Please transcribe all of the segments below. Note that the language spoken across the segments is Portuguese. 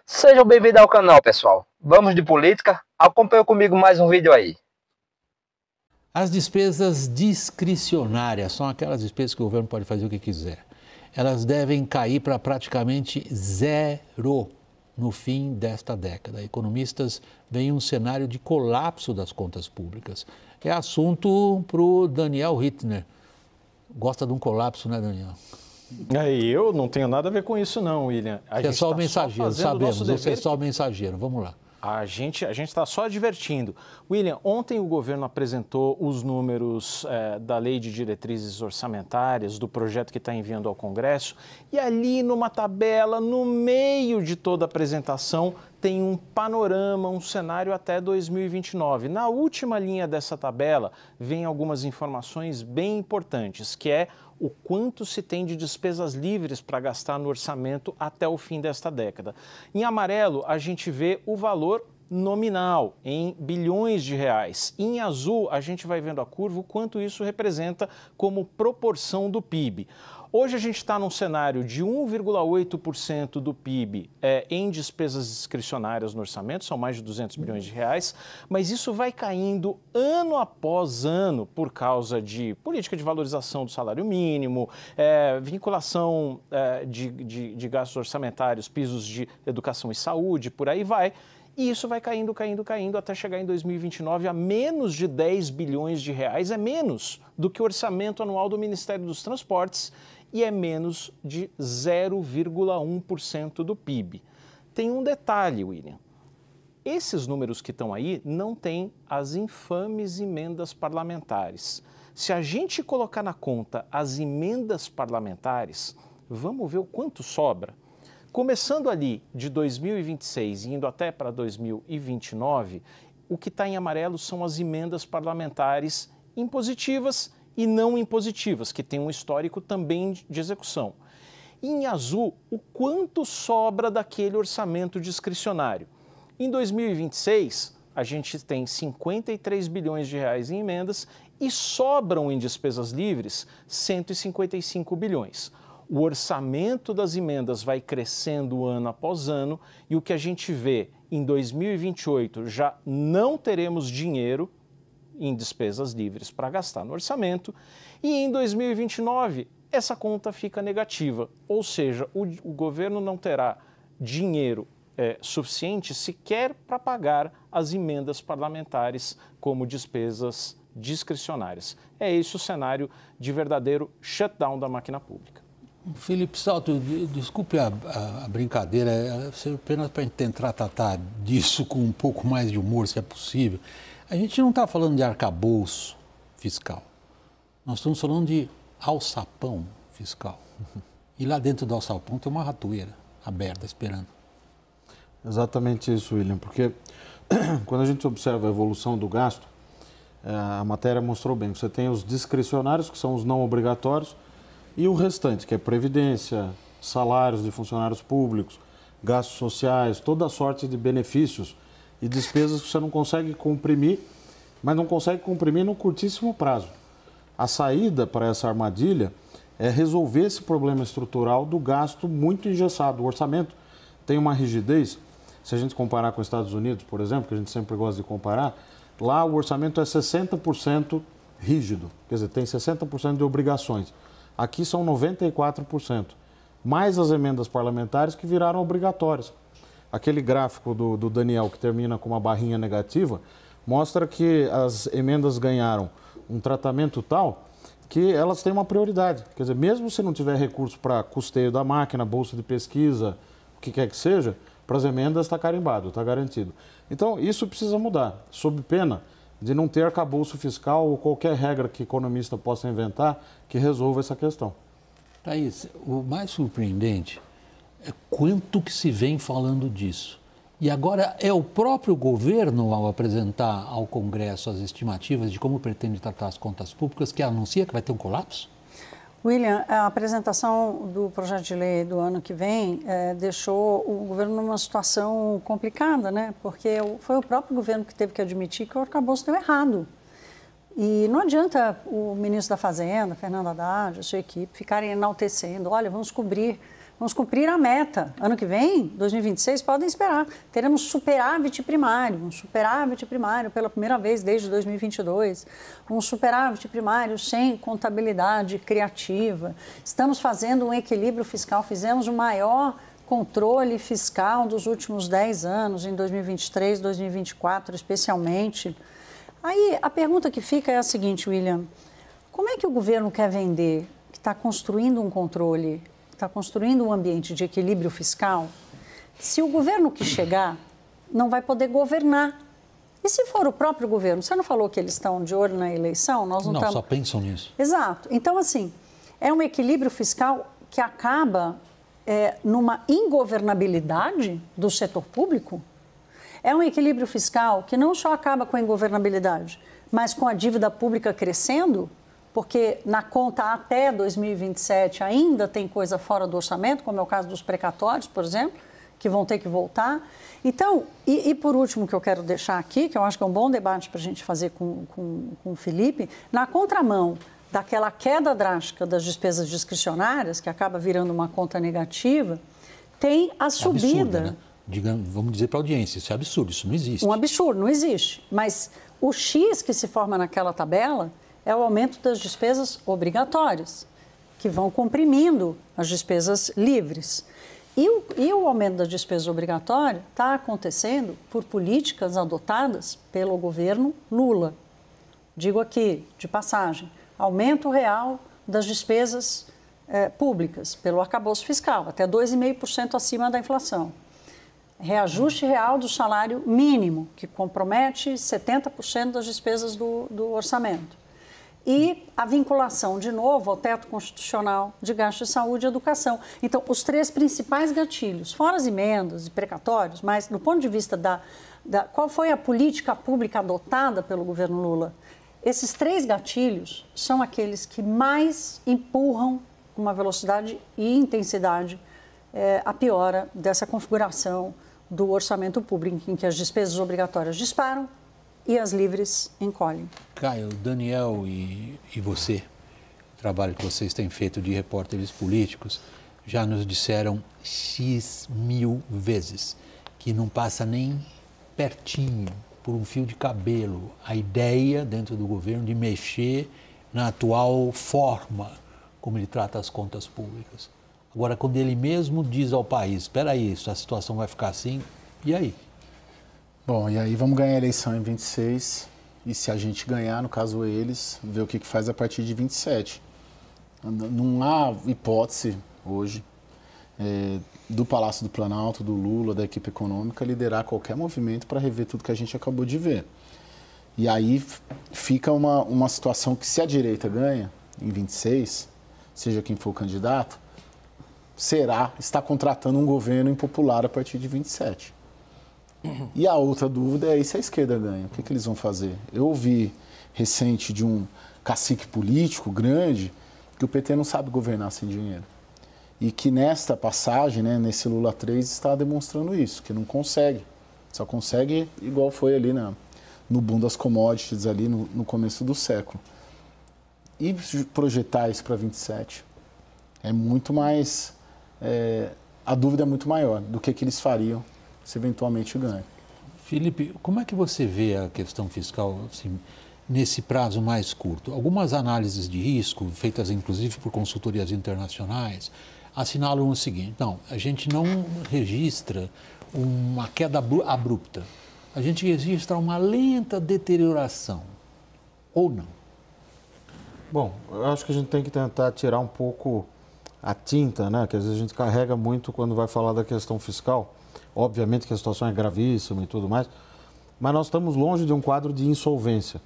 Sejam bem-vindos ao canal, pessoal. Vamos de política? Acompanhe comigo mais um vídeo aí. As despesas discricionárias são aquelas despesas que o governo pode fazer o que quiser. Elas devem cair para praticamente zero no fim desta década. Economistas veem um cenário de colapso das contas públicas. É assunto para o Daniel Rittner. Gosta de um colapso, né, Daniel? Eu não tenho nada a ver com isso não, William. Você é só o mensageiro, sabemos, você é só o mensageiro. Vamos lá. A gente está só advertindo. William, ontem o governo apresentou os números da Lei de Diretrizes Orçamentárias, do projeto que está enviando ao Congresso, e ali numa tabela, no meio de toda a apresentação, tem um panorama, um cenário até 2029. Na última linha dessa tabela, vem algumas informações bem importantes, que é o quanto se tem de despesas livres para gastar no orçamento até o fim desta década. Em amarelo, a gente vê o valor nominal, em bilhões de reais. Em azul, a gente vai vendo a curva, o quanto isso representa como proporção do PIB. Hoje a gente está num cenário de 1,8% do PIB em despesas discricionárias no orçamento, são mais de 200 bilhões de reais, mas isso vai caindo ano após ano por causa de política de valorização do salário mínimo, vinculação de gastos orçamentários, pisos de educação e saúde, por aí vai. E isso vai caindo, caindo, até chegar em 2029 a menos de 10 bilhões de reais. É menos do que o orçamento anual do Ministério dos Transportes e é menos de 0,1% do PIB. Tem um detalhe, William. Esses números que estão aí não têm as infames emendas parlamentares. Se a gente colocar na conta as emendas parlamentares, vamos ver o quanto sobra. Começando ali de 2026 e indo até para 2029, o que está em amarelo são as emendas parlamentares impositivas e não impositivas, que tem um histórico também de execução. E em azul, o quanto sobra daquele orçamento discricionário. Em 2026, a gente tem 53 bilhões de reais em emendas e sobram em despesas livres 155 bilhões. O orçamento das emendas vai crescendo ano após ano e o que a gente vê em 2028 já não teremos dinheiro em despesas livres para gastar no orçamento e em 2029 essa conta fica negativa, ou seja, o governo não terá dinheiro suficiente sequer para pagar as emendas parlamentares como despesas discricionárias. É esse o cenário de verdadeiro shutdown da máquina pública. Felipe Salto, desculpe a brincadeira, apenas para tentar tratar disso com um pouco mais de humor, se é possível. A gente não está falando de arcabouço fiscal, nós estamos falando de alçapão fiscal. E lá dentro do alçapão tem uma ratoeira aberta, esperando. Exatamente isso, William, porque quando a gente observa a evolução do gasto, a matéria mostrou bem, você tem os discricionários, que são os não obrigatórios, e o restante, que é previdência, salários de funcionários públicos, gastos sociais, toda sorte de benefícios e despesas que você não consegue comprimir, mas não consegue comprimir no curtíssimo prazo. A saída para essa armadilha é resolver esse problema estrutural do gasto muito engessado. O orçamento tem uma rigidez, se a gente comparar com os Estados Unidos, por exemplo, que a gente sempre gosta de comparar, lá o orçamento é 60% rígido, quer dizer, tem 60% de obrigações. Aqui são 94%, mais as emendas parlamentares que viraram obrigatórias. Aquele gráfico do Daniel que termina com uma barrinha negativa mostra que as emendas ganharam um tratamento tal que elas têm uma prioridade. Quer dizer, mesmo se não tiver recurso para custeio da máquina, bolsa de pesquisa, o que quer que seja, para as emendas está carimbado, está garantido. Então, isso precisa mudar, sob pena de não ter arcabouço fiscal ou qualquer regra que economista possa inventar que resolva essa questão. Thaís, o mais surpreendente é quanto que se vem falando disso. E agora é o próprio governo, ao apresentar ao Congresso as estimativas de como pretende tratar as contas públicas, que anuncia que vai ter um colapso? William, a apresentação do projeto de lei do ano que vem deixou o governo numa situação complicada, né? Porque foi o próprio governo que teve que admitir que o arcabouço deu errado. E não adianta o ministro da Fazenda, Fernando Haddad, a sua equipe, ficarem enaltecendo, olha, vamos cobrir Vamos cumprir a meta. Ano que vem, 2026, podem esperar. Teremos superávit primário, um superávit primário pela primeira vez desde 2022. Um superávit primário sem contabilidade criativa. Estamos fazendo um equilíbrio fiscal, fizemos o maior controle fiscal dos últimos 10 anos, em 2023, 2024 especialmente. Aí a pergunta que fica é a seguinte, William, como é que o governo quer vender que está construindo um controle, está construindo um ambiente de equilíbrio fiscal, se o governo que chegar não vai poder governar? E se for o próprio governo? Você não falou que eles estão de olho na eleição? Nós não, só pensam nisso. Exato. Então, assim, é um equilíbrio fiscal que acaba numa ingovernabilidade do setor público. É um equilíbrio fiscal que não só acaba com a ingovernabilidade, mas com a dívida pública crescendo, porque na conta até 2027 ainda tem coisa fora do orçamento, como é o caso dos precatórios, por exemplo, que vão ter que voltar. Então, e por último, que eu quero deixar aqui, que eu acho que é um bom debate para a gente fazer com o Felipe, na contramão daquela queda drástica das despesas discricionárias, que acaba virando uma conta negativa, tem a subida... Absurdo, né? Vamos dizer para a audiência, isso é absurdo, isso não existe. Um absurdo, não existe. Mas o X que se forma naquela tabela é o aumento das despesas obrigatórias, que vão comprimindo as despesas livres. E o aumento das despesas obrigatórias está acontecendo por políticas adotadas pelo governo Lula. Digo aqui, de passagem, aumento real das despesas públicas pelo arcabouço fiscal, até 2,5% acima da inflação. Reajuste real do salário mínimo, que compromete 70% das despesas do orçamento. E a vinculação, de novo, ao teto constitucional de gasto de saúde e educação. Então, os três principais gatilhos, fora as emendas e precatórios, mas do ponto de vista qual foi a política pública adotada pelo governo Lula, esses três gatilhos são aqueles que mais empurram com uma velocidade e intensidade a piora dessa configuração do orçamento público, em que as despesas obrigatórias disparam e as livres encolhem. Caio, Daniel e você, o trabalho que vocês têm feito de repórteres políticos, já nos disseram X mil vezes que não passa nem pertinho, por um fio de cabelo, a ideia dentro do governo de mexer na atual forma como ele trata as contas públicas. Agora, quando ele mesmo diz ao país, espera aí, a situação vai ficar assim, e aí? Bom, e aí vamos ganhar a eleição em 26, e se a gente ganhar, no caso eles, ver o que faz a partir de 27. Não há hipótese hoje do Palácio do Planalto, do Lula, da equipe econômica, liderar qualquer movimento para rever tudo que a gente acabou de ver. E aí fica uma situação que, se a direita ganha em 26, seja quem for o candidato, está contratando um governo impopular a partir de 27. E a outra dúvida é se a esquerda ganha, o que eles vão fazer? Eu ouvi recente de um cacique político grande que o PT não sabe governar sem dinheiro. E que nesta passagem, nesse Lula 3, está demonstrando isso, que não consegue. Só consegue igual foi ali no boom das commodities, ali no começo do século. E projetar isso para 27 é muito mais... a dúvida é muito maior do que eles fariam se eventualmente ganha. Felipe, como é que você vê a questão fiscal assim, nesse prazo mais curto? Algumas análises de risco, feitas inclusive por consultorias internacionais, assinalam o seguinte: não, a gente não registra uma queda abrupta, a gente registra uma lenta deterioração, ou não? Bom, eu acho que a gente tem que tentar tirar um pouco a tinta, que às vezes a gente carrega muito quando vai falar da questão fiscal. Obviamente que a situação é gravíssima e tudo mais, mas nós estamos longe de um quadro de insolvência.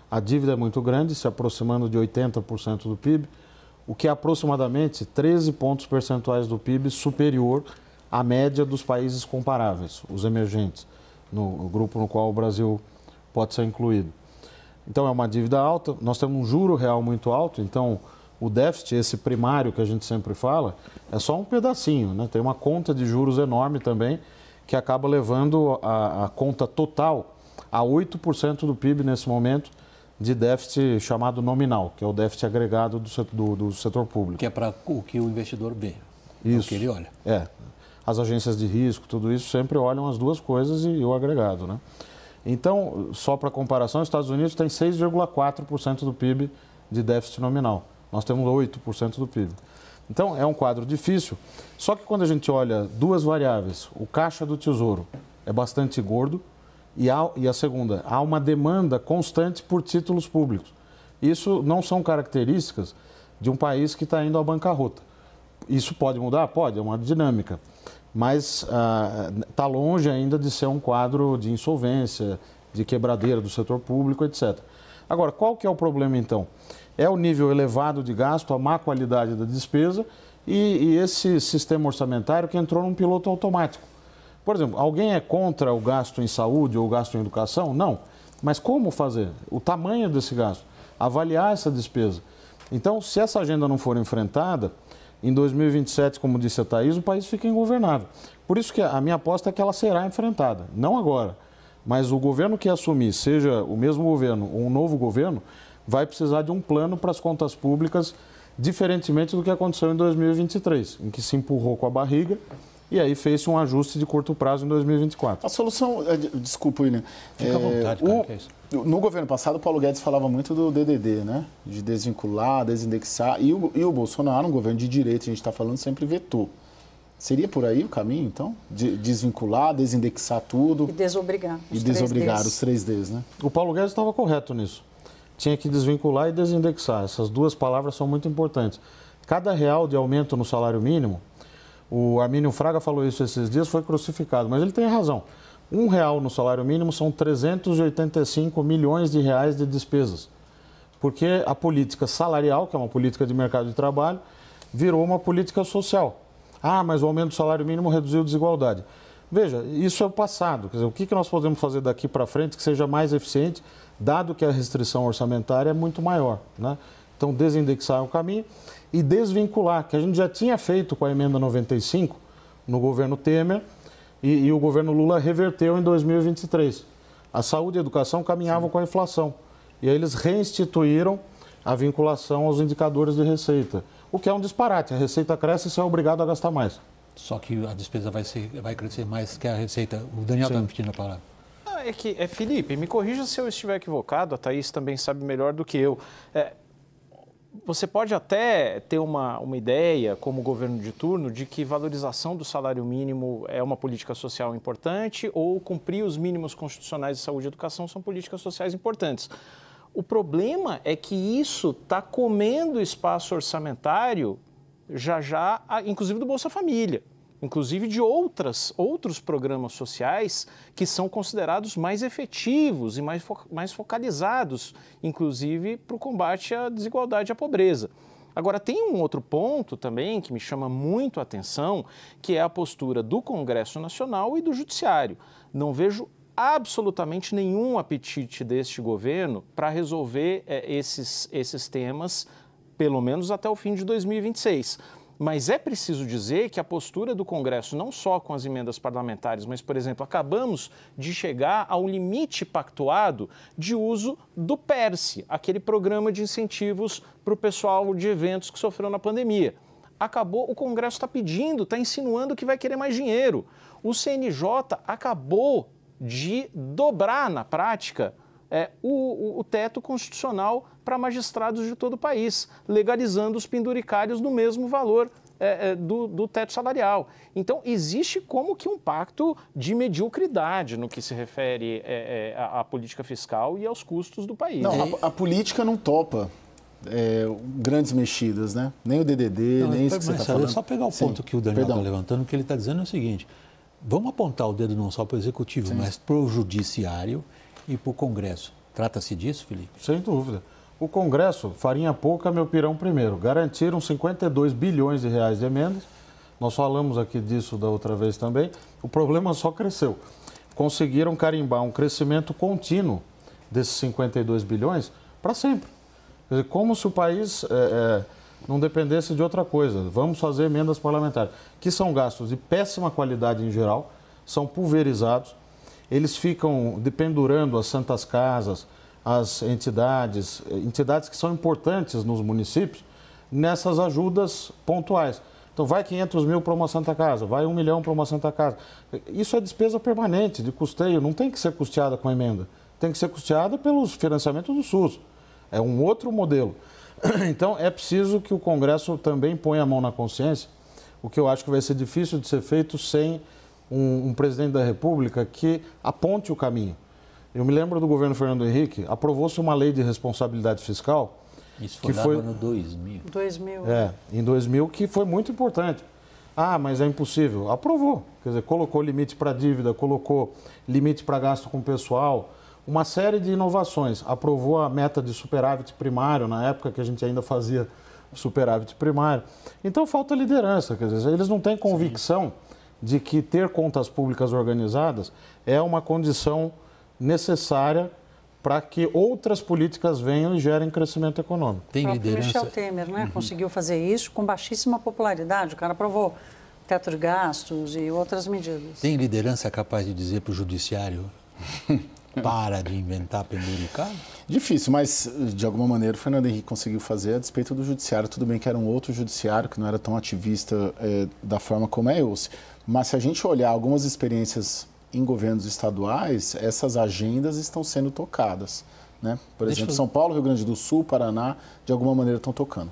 A dívida é muito grande, se aproximando de 80% do PIB, o que é aproximadamente 13 pontos percentuais do PIB superior à média dos países comparáveis, os emergentes, no grupo no qual o Brasil pode ser incluído. Então é uma dívida alta, nós temos um juro real muito alto, então o déficit, esse primário que a gente sempre fala, é só um pedacinho, Tem uma conta de juros enorme também, que acaba levando a conta total a 8% do PIB nesse momento de déficit chamado nominal, que é o déficit agregado do setor público. Que é para o que o investidor vê. É o que ele olha. As agências de risco, tudo isso sempre olham as duas coisas e o agregado, né? Então, só para comparação, os Estados Unidos tem 6,4% do PIB de déficit nominal. Nós temos 8% do PIB. Então, é um quadro difícil. Só que quando a gente olha duas variáveis, o caixa do Tesouro é bastante gordo e a segunda, há uma demanda constante por títulos públicos. Isso não são características de um país que está indo à bancarrota. Isso pode mudar? Pode, é uma dinâmica. Mas está longe ainda de ser um quadro de insolvência, de quebradeira do setor público, etc. Agora, qual que é o problema então? É o nível elevado de gasto, a má qualidade da despesa e esse sistema orçamentário que entrou num piloto automático. Por exemplo, alguém é contra o gasto em saúde ou o gasto em educação? Não. Mas como fazer? O tamanho desse gasto, avaliar essa despesa. Então, se essa agenda não for enfrentada, em 2027, como disse a Thaís, o país fica ingovernável. Por isso que a minha aposta é que ela será enfrentada, não agora. Mas o governo que assumir, seja o mesmo governo ou um novo governo, vai precisar de um plano para as contas públicas, diferentemente do que aconteceu em 2023, em que se empurrou com a barriga e aí fez um ajuste de curto prazo em 2024. A solução, desculpa, William. Fica à vontade, cara, que é isso. No governo passado, o Paulo Guedes falava muito do DDD, né? De desvincular, desindexar. E o Bolsonaro, um governo de direita, a gente está falando, sempre vetou. Seria por aí o caminho, então? De desvincular, desindexar tudo. E desobrigar. E desobrigar os 3Ds, né? O Paulo Guedes estava correto nisso. Tinha que desvincular e desindexar. Essas duas palavras são muito importantes. Cada real de aumento no salário mínimo, o Armínio Fraga falou isso esses dias, foi crucificado, mas ele tem razão. R$1 no salário mínimo são 385 milhões de reais de despesas. Porque a política salarial, que é uma política de mercado de trabalho, virou uma política social. Ah, mas o aumento do salário mínimo reduziu a desigualdade. Veja, isso é o passado. Quer dizer, o que nós podemos fazer daqui para frente que seja mais eficiente, dado que a restrição orçamentária é muito maior, né? Então, desindexar é o caminho e desvincular, que a gente já tinha feito com a emenda 95 no governo Temer e o governo Lula reverteu em 2023. A saúde e a educação caminhavam com a inflação e aí eles reinstituíram a vinculação aos indicadores de receita, o que é um disparate. A receita cresce e você é obrigado a gastar mais. Só que a despesa vai crescer mais que a receita. O Daniel está me pedindo a palavra. Felipe, me corrija se eu estiver equivocado, a Thaís também sabe melhor do que eu. Você pode até ter uma ideia, como governo de turno, de que valorização do salário mínimo é uma política social importante ou cumprir os mínimos constitucionais de saúde e educação são políticas sociais importantes. O problema é que isso está comendo espaço orçamentário já, inclusive do Bolsa Família, inclusive de outros programas sociais que são considerados mais efetivos e mais focalizados, inclusive para o combate à desigualdade e à pobreza. Agora, tem um outro ponto também que me chama muito a atenção, que é a postura do Congresso Nacional e do Judiciário. Não vejo absolutamente nenhum apetite deste governo para resolver esses temas, pelo menos até o fim de 2026. Mas é preciso dizer que a postura do Congresso, não só com as emendas parlamentares, mas, por exemplo, acabamos de chegar ao limite pactuado de uso do PERSE, aquele programa de incentivos para o pessoal de eventos que sofreu na pandemia. Acabou, o Congresso está pedindo, está insinuando que vai querer mais dinheiro. O CNJ acabou de dobrar, na prática, o teto constitucional para magistrados de todo o país, legalizando os penduricários no mesmo valor do teto salarial. Então, existe como que um pacto de mediocridade no que se refere à política fiscal e aos custos do país. Não, a política não topa grandes mexidas, né? Nem o DDD, nem isso que você está falando. É só pegar o ponto que o Daniel está levantando, que ele está dizendo é o seguinte: vamos apontar o dedo não só para o Executivo, mas para o Judiciário e para o Congresso. Trata-se disso, Felipe? Sem dúvida. O Congresso, farinha pouca, meu pirão primeiro. Garantiram 52 bilhões de reais de emendas. Nós falamos aqui disso da outra vez também. O problema só cresceu. Conseguiram carimbar um crescimento contínuo desses 52 bilhões para sempre. Quer dizer, como se o país não dependesse de outra coisa. Vamos fazer emendas parlamentares, que são gastos de péssima qualidade em geral, são pulverizados. Eles ficam dependurando as santas casas, as entidades que são importantes nos municípios, nessas ajudas pontuais. Então vai 500 mil para uma Santa Casa, vai 1 milhão para uma Santa Casa. Isso é despesa permanente, de custeio, não tem que ser custeada com emenda. Tem que ser custeada pelos financiamentos do SUS. É um outro modelo. Então é preciso que o Congresso também ponha a mão na consciência, o que eu acho que vai ser difícil de ser feito sem um presidente da República que aponte o caminho. Eu me lembro do governo Fernando Henrique, aprovou-se uma lei de responsabilidade fiscal. Isso foi no 2000. 2000. Em 2000, que foi muito importante. Ah, mas é impossível. Aprovou. Quer dizer, colocou limite para dívida, colocou limite para gasto com pessoal, uma série de inovações. Aprovou a meta de superávit primário, na época que a gente ainda fazia superávit primário. Então falta liderança, quer dizer, eles não têm convicção de que ter contas públicas organizadas é uma condição necessária para que outras políticas venham e gerem crescimento econômico. Tem liderança. Michel Temer, né, conseguiu fazer isso com baixíssima popularidade. O cara aprovou teto de gastos e outras medidas. Tem liderança capaz de dizer para o judiciário para de inventar penduricalho? Difícil, mas de alguma maneira o Fernando Henrique conseguiu fazer a despeito do judiciário. Tudo bem que era um outro judiciário que não era tão ativista da forma como é hoje. Mas se a gente olhar algumas experiências em governos estaduais, essas agendas estão sendo tocadas, né? Por exemplo, São Paulo, Rio Grande do Sul, Paraná, de alguma maneira estão tocando.